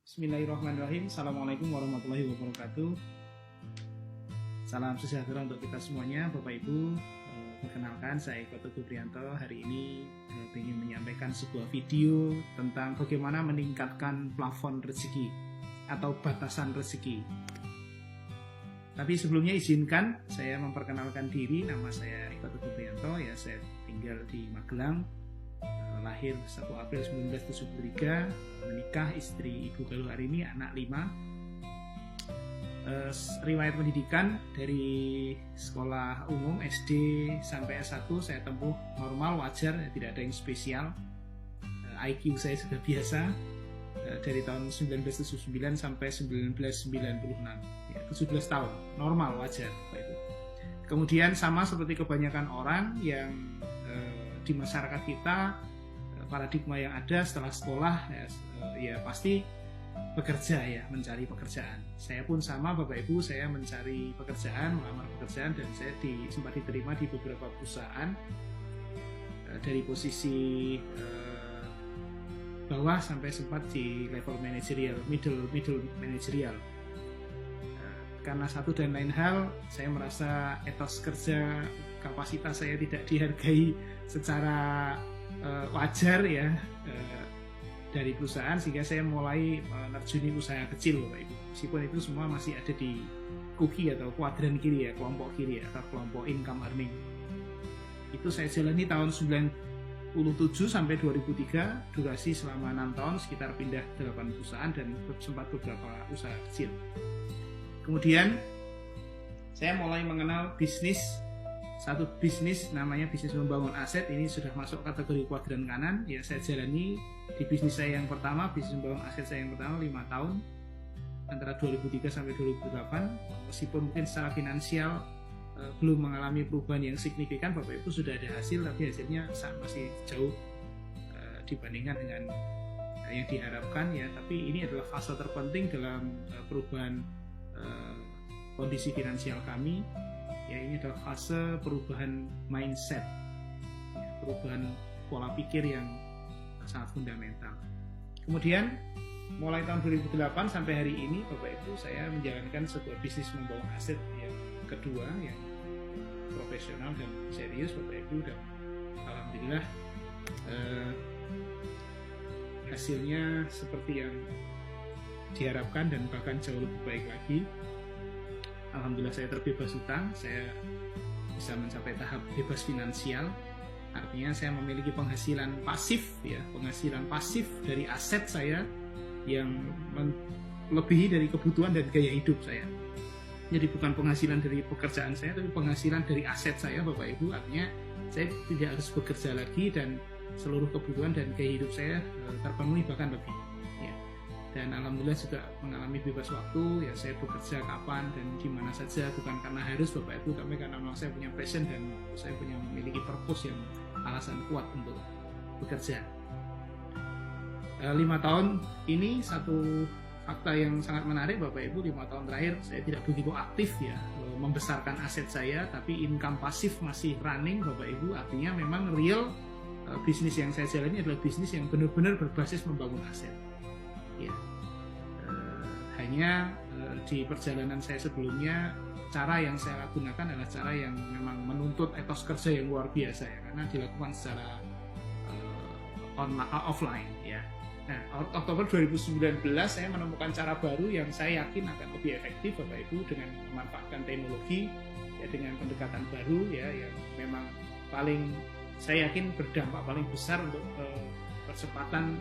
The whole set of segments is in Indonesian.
Bismillahirrahmanirrahim. Assalamualaikum warahmatullahi wabarakatuh. Salam sejahtera untuk kita semuanya, Bapak Ibu. Perkenalkan, saya Eko Teguh Prianto. Hari ini ingin menyampaikan sebuah video tentang bagaimana meningkatkan plafon rezeki atau batasan rezeki. Tapi sebelumnya izinkan saya memperkenalkan diri. Nama saya Eko Teguh Prianto. Ya, saya tinggal di Magelang. Lahir 1 April 1973, menikah, istri Ibu Galuh Arini, anak 5. Riwayat pendidikan dari sekolah umum SD sampai S1 saya tempuh normal, wajar, tidak ada yang spesial. IQ saya sudah biasa dari tahun 1979 sampai 1996, ya, 17 tahun, normal, wajar. Kemudian sama seperti kebanyakan orang yang di masyarakat kita, paradigma yang ada setelah sekolah ya pasti bekerja, ya, mencari pekerjaan. Saya pun sama, Bapak Ibu, saya mencari pekerjaan, melamar pekerjaan, dan saya sempat diterima di beberapa perusahaan dari posisi bawah sampai sempat di level manajerial, middle manajerial. Karena satu dan lain hal, saya merasa etos kerja, kapasitas saya tidak dihargai secara wajar, ya, dari perusahaan, sehingga saya mulai menerjuni usaha kecil, Bapak Ibu. Meskipun itu semua masih ada di kuki atau kuadran kiri, ya, kelompok kiri, atau kelompok income earning. Itu saya jalani tahun 97 sampai 2003, durasi selama 6 tahun, sekitar pindah 8 perusahaan dan sempat beberapa usaha kecil. Kemudian saya mulai mengenal satu bisnis, namanya bisnis membangun aset. Ini sudah masuk kategori kuadran kanan, ya. Saya jalani di bisnis saya yang pertama, bisnis membangun aset saya yang pertama 5 tahun, antara 2003 sampai 2008. Meskipun mungkin secara finansial belum mengalami perubahan yang signifikan, Bapak Ibu, sudah ada hasil, tapi hasilnya masih jauh dibandingkan dengan yang diharapkan, ya. Tapi ini adalah fase terpenting dalam perubahan kondisi finansial kami. Ya, ini adalah fase perubahan mindset, ya, perubahan pola pikir yang sangat fundamental. Kemudian mulai tahun 2008 sampai hari ini, Bapak Ibu, saya menjalankan sebuah bisnis membangun aset yang kedua, yang profesional dan serius, Bapak Ibu, dan alhamdulillah hasilnya seperti yang diharapkan dan bahkan jauh lebih baik lagi. Alhamdulillah saya terbebas hutang, saya bisa mencapai tahap bebas finansial. Artinya saya memiliki penghasilan pasif, ya, penghasilan pasif dari aset saya yang melebihi dari kebutuhan dan gaya hidup saya. Jadi bukan penghasilan dari pekerjaan saya, tapi penghasilan dari aset saya, Bapak Ibu. Artinya saya tidak harus bekerja lagi dan seluruh kebutuhan dan gaya hidup saya terpenuhi, bahkan lebih. Dan alhamdulillah juga mengalami bebas waktu, ya. Saya bekerja kapan dan di mana saja, bukan karena harus, Bapak Ibu, tapi karena memang saya punya passion dan saya memiliki purpose yang alasan kuat untuk bekerja. 5 tahun ini satu fakta yang sangat menarik, Bapak Ibu. 5 tahun terakhir saya tidak begitu aktif, ya, membesarkan aset saya, tapi income pasif masih running, Bapak Ibu. Artinya memang real bisnis yang saya jalani adalah bisnis yang benar-benar berbasis membangun aset, ya. Hanya di perjalanan saya sebelumnya, cara yang saya gunakan adalah cara yang memang menuntut etos kerja yang luar biasa, ya, karena dilakukan secara offline, ya. Nah, Oktober 2019 saya menemukan cara baru yang saya yakin akan lebih efektif, Bapak Ibu, dengan memanfaatkan teknologi, ya, dengan pendekatan baru, ya, yang memang saya yakin berdampak paling besar untuk percepatan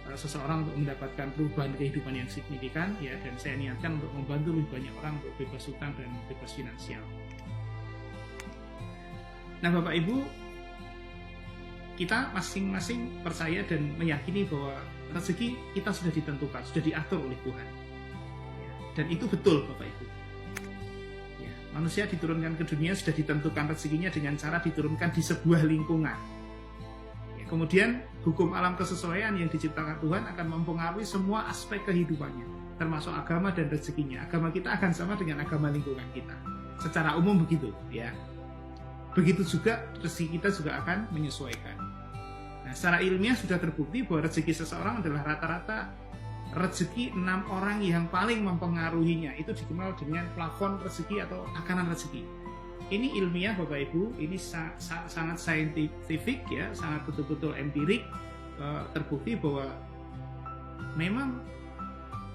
seseorang untuk mendapatkan perubahan kehidupan yang signifikan, ya. Dan saya niatkan untuk membantu lebih banyak orang untuk bebas hutang dan bebas finansial. Nah, Bapak Ibu, kita masing-masing percaya dan meyakini bahwa rezeki kita sudah ditentukan, sudah diatur oleh Tuhan, ya. Dan itu betul, Bapak Ibu, ya. Manusia diturunkan ke dunia sudah ditentukan rezekinya dengan cara diturunkan di sebuah lingkungan. Kemudian hukum alam kesesuaian yang diciptakan Tuhan akan mempengaruhi semua aspek kehidupannya, termasuk agama dan rezekinya. Agama kita akan sama dengan agama lingkungan kita, secara umum begitu, ya. Begitu juga rezeki kita juga akan menyesuaikan. Nah, secara ilmiah sudah terbukti bahwa rezeki seseorang adalah rata-rata rezeki 6 orang yang paling mempengaruhinya. Itu dikenal dengan plafon rezeki atau takanan rezeki. Ini ilmiah Bapak Ibu, ini sangat scientific ya, sangat betul-betul empirik, terbukti bahwa memang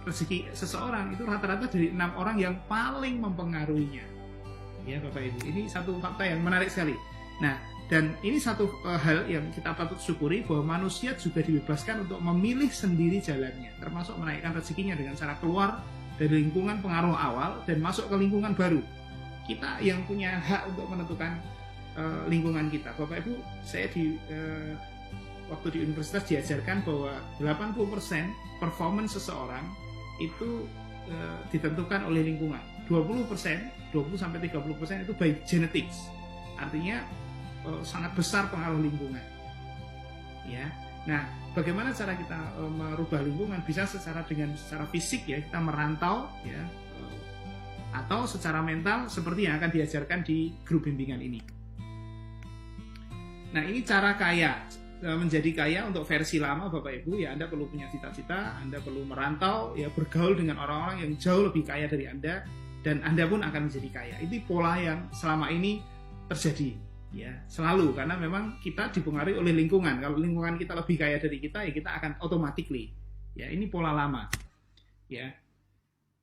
rezeki seseorang itu rata-rata dari 6 orang yang paling mempengaruhinya. Ya Bapak Ibu, ini satu fakta yang menarik sekali. Nah, dan ini satu hal yang kita patut syukuri, bahwa manusia juga dibebaskan untuk memilih sendiri jalannya, termasuk menaikkan rezekinya dengan cara keluar dari lingkungan pengaruh awal dan masuk ke lingkungan baru. Kita yang punya hak untuk menentukan lingkungan kita. Bapak Ibu, saya waktu di universitas diajarkan bahwa 80% performance seseorang itu ditentukan oleh lingkungan. 20-30% itu by genetics. Artinya sangat besar pengaruh lingkungan. Ya. Nah, bagaimana cara kita merubah lingkungan? Bisa secara fisik ya, kita merantau ya, atau secara mental seperti yang akan diajarkan di grup bimbingan ini. Nah, ini cara kaya. Menjadi kaya untuk versi lama Bapak Ibu ya, Anda perlu punya cita-cita, Anda perlu merantau ya, bergaul dengan orang-orang yang jauh lebih kaya dari Anda, dan Anda pun akan menjadi kaya. Itu pola yang selama ini terjadi ya, selalu, karena memang kita dipengaruhi oleh lingkungan. Kalau lingkungan kita lebih kaya dari kita ya, kita akan automatically ya, ini pola lama ya.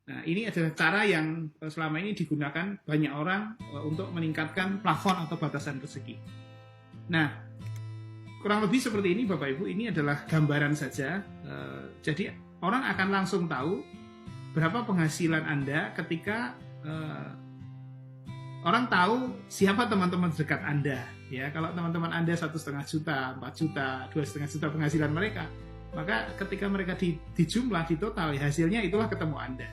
Nah, ini adalah cara yang selama ini digunakan banyak orang untuk meningkatkan plafon atau batasan rezeki. Nah, kurang lebih seperti ini Bapak Ibu, ini adalah gambaran saja. Jadi orang akan langsung tahu berapa penghasilan Anda ketika orang tahu siapa teman-teman dekat Anda. Ya, kalau teman-teman Anda 1,5 juta, 4 juta, 2,5 juta penghasilan mereka, maka ketika mereka dijumlah, di total, ya, hasilnya itulah ketemu Anda.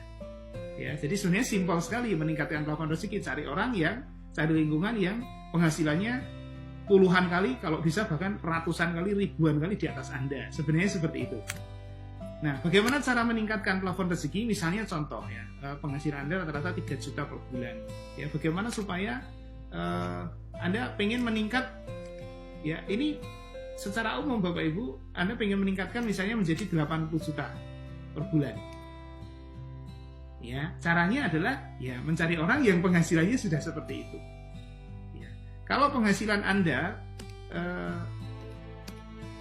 Ya, jadi sebenarnya simpel sekali meningkatkan plafon rezeki. Cari lingkungan yang penghasilannya puluhan kali, kalau bisa bahkan ratusan kali, ribuan kali di atas Anda. Sebenarnya seperti itu. Nah, bagaimana cara meningkatkan plafon rezeki? Misalnya contoh ya, penghasilan Anda rata-rata 3 juta per bulan. Ya, bagaimana supaya Anda pengen meningkat? Ya, ini secara umum Bapak Ibu, Anda pengen meningkatkan misalnya menjadi 80 juta per bulan. Ya, caranya adalah ya mencari orang yang penghasilannya sudah seperti itu. Ya. Kalau penghasilan Anda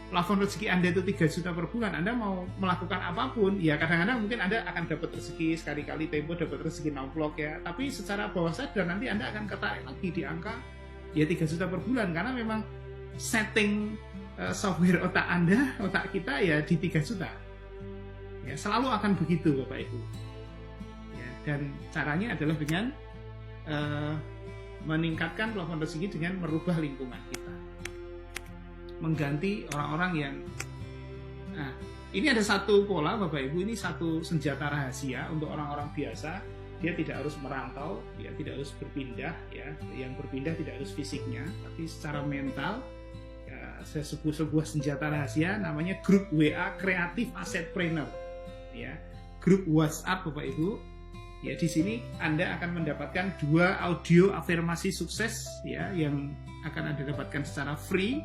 plafon rezeki Anda itu 3 juta per bulan, Anda mau melakukan apapun, ya kadang-kadang mungkin Anda akan dapat rezeki, sekali-kali Tempo dapat rezeki nomplok ya, tapi secara bawah sadar nanti Anda akan ketarik lagi di angka ya 3 juta per bulan, karena memang setting software otak Anda, otak kita ya di 3 juta. Ya, selalu akan begitu Bapak Ibu. Ya, dan caranya adalah dengan meningkatkan plafon rezeki dengan merubah lingkungan kita. Mengganti orang-orang yang, nah ini ada satu pola Bapak Ibu, ini satu senjata rahasia untuk orang-orang biasa. Dia tidak harus merantau, dia tidak harus berpindah ya, yang berpindah tidak harus fisiknya, tapi secara mental ya, sebuah senjata rahasia namanya grup WA Kreatif Assetpreneur ya, grup WhatsApp Bapak Ibu ya. Di sini Anda akan mendapatkan 2 audio afirmasi sukses ya, yang akan Anda dapatkan secara free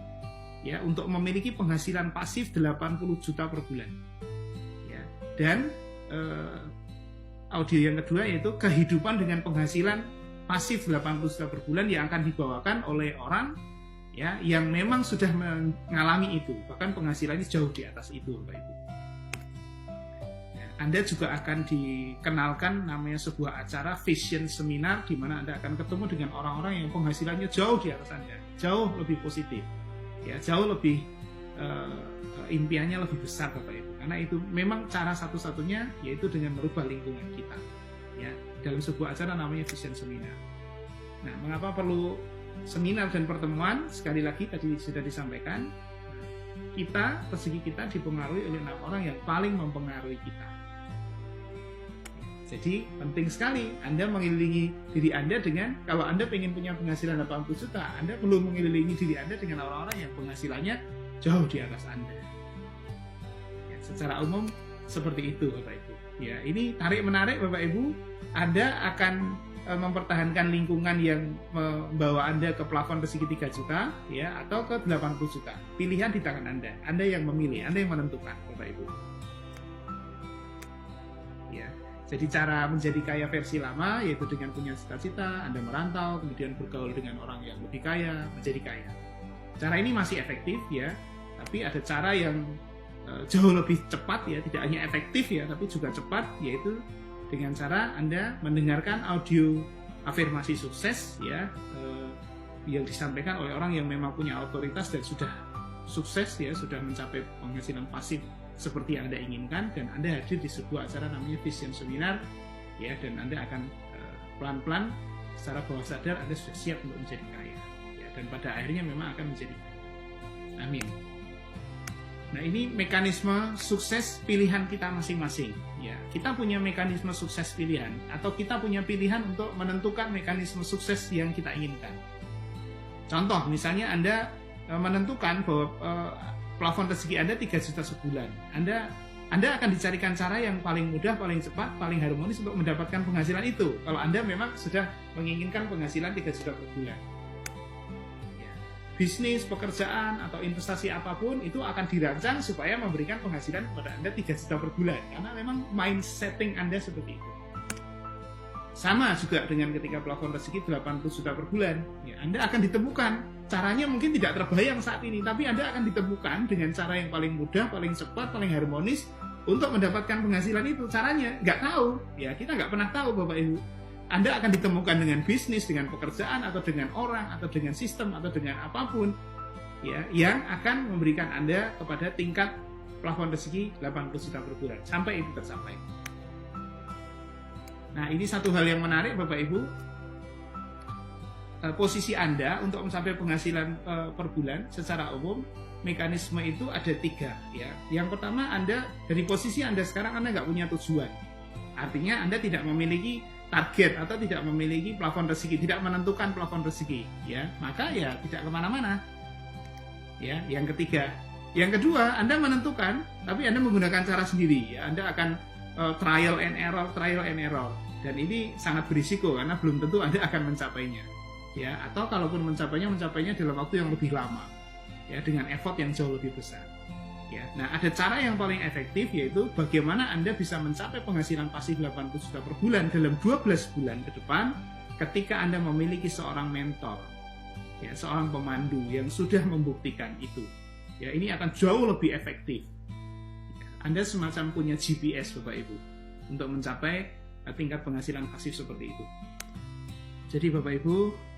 ya, untuk memiliki penghasilan pasif 80 juta per bulan ya. Dan audio yang kedua yaitu kehidupan dengan penghasilan pasif 80 juta per bulan, yang akan dibawakan oleh orang ya yang memang sudah mengalami itu, bahkan penghasilannya jauh di atas itu Bapak Ibu. Anda juga akan dikenalkan namanya sebuah acara vision seminar, di mana Anda akan ketemu dengan orang-orang yang penghasilannya jauh di atas Anda, jauh lebih positif ya, jauh lebih impiannya lebih besar Bapak Ibu. Karena itu memang cara satu-satunya, yaitu dengan merubah lingkungan kita ya, dalam sebuah acara namanya vision seminar. Nah, mengapa perlu seminar dan pertemuan? Sekali lagi tadi sudah disampaikan, rezeki kita dipengaruhi oleh 6 orang yang paling mempengaruhi kita. Jadi penting sekali Anda mengelilingi diri Anda dengan, kalau Anda ingin punya penghasilan 80 juta, Anda perlu mengelilingi diri Anda dengan orang-orang yang penghasilannya jauh di atas Anda. Ya, secara umum seperti itu Bapak Ibu. Ya, ini tarik-menarik Bapak Ibu. Anda akan mempertahankan lingkungan yang membawa Anda ke plafon rezeki 3 juta ya, atau ke 80 juta. Pilihan di tangan Anda. Anda yang memilih, Anda yang menentukan Bapak Ibu. Jadi cara menjadi kaya versi lama yaitu dengan punya cita-cita, Anda merantau, kemudian bergaul dengan orang yang lebih kaya, menjadi kaya. Cara ini masih efektif ya, tapi ada cara yang jauh lebih cepat ya, tidak hanya efektif ya, tapi juga cepat, yaitu dengan cara Anda mendengarkan audio afirmasi sukses ya, yang disampaikan oleh orang yang memang punya otoritas dan sudah sukses ya, sudah mencapai penghasilan pasif seperti yang Anda inginkan, dan Anda hadir di sebuah acara namanya Vision Seminar ya, dan Anda akan pelan-pelan secara bawah sadar Anda sudah siap untuk menjadi kaya ya, dan pada akhirnya memang akan menjadi kaya. Amin. Nah, ini mekanisme sukses pilihan kita masing-masing ya. Kita punya mekanisme sukses pilihan, atau kita punya pilihan untuk menentukan mekanisme sukses yang kita inginkan. Contoh misalnya Anda menentukan bahwa plafon rezeki Anda 3 juta sebulan. Anda akan dicarikan cara yang paling mudah, paling cepat, paling harmonis untuk mendapatkan penghasilan itu. Kalau Anda memang sudah menginginkan penghasilan 3 juta per bulan. Ya. Bisnis, pekerjaan, atau investasi apapun itu akan dirancang supaya memberikan penghasilan kepada Anda 3 juta per bulan. Karena memang mind setting Anda seperti itu. Sama juga dengan ketika plafon rezeki 80 juta per bulan, ya, Anda akan ditemukan. Caranya mungkin tidak terbayang saat ini, tapi Anda akan ditemukan dengan cara yang paling mudah, paling cepat, paling harmonis untuk mendapatkan penghasilan itu. Caranya nggak tahu, ya kita nggak pernah tahu Bapak Ibu. Anda akan ditemukan dengan bisnis, dengan pekerjaan, atau dengan orang, atau dengan sistem, atau dengan apapun, ya, yang akan memberikan Anda kepada tingkat plafon rezeki 80 juta per bulan sampai itu tercapai. Nah, ini satu hal yang menarik Bapak Ibu. Posisi Anda untuk mencapai penghasilan per bulan secara umum, mekanisme itu ada 3 ya. Yang pertama, Anda dari posisi Anda sekarang Anda nggak punya tujuan. Artinya Anda tidak memiliki target atau tidak memiliki plafon rezeki, tidak menentukan plafon rezeki ya. Maka ya tidak kemana-mana. Ya, yang ketiga. Yang kedua, Anda menentukan, tapi Anda menggunakan cara sendiri ya. Anda akan trial and error, dan ini sangat berisiko karena belum tentu Anda akan mencapainya ya, atau kalaupun mencapainya dalam waktu yang lebih lama ya, dengan effort yang jauh lebih besar ya. Nah, ada cara yang paling efektif, yaitu bagaimana Anda bisa mencapai penghasilan pasif 80 juta per bulan dalam 12 bulan ke depan ketika Anda memiliki seorang mentor ya, seorang pemandu yang sudah membuktikan itu ya. Ini akan jauh lebih efektif. Anda semacam punya GPS Bapak Ibu untuk mencapai tingkat penghasilan pasif seperti itu. Jadi Bapak Ibu,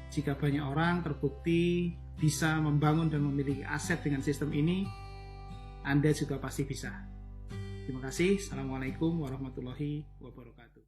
jika banyak orang terbukti bisa membangun dan memiliki aset dengan sistem ini, Anda juga pasti bisa. Terima kasih. Assalamualaikum warahmatullahi wabarakatuh.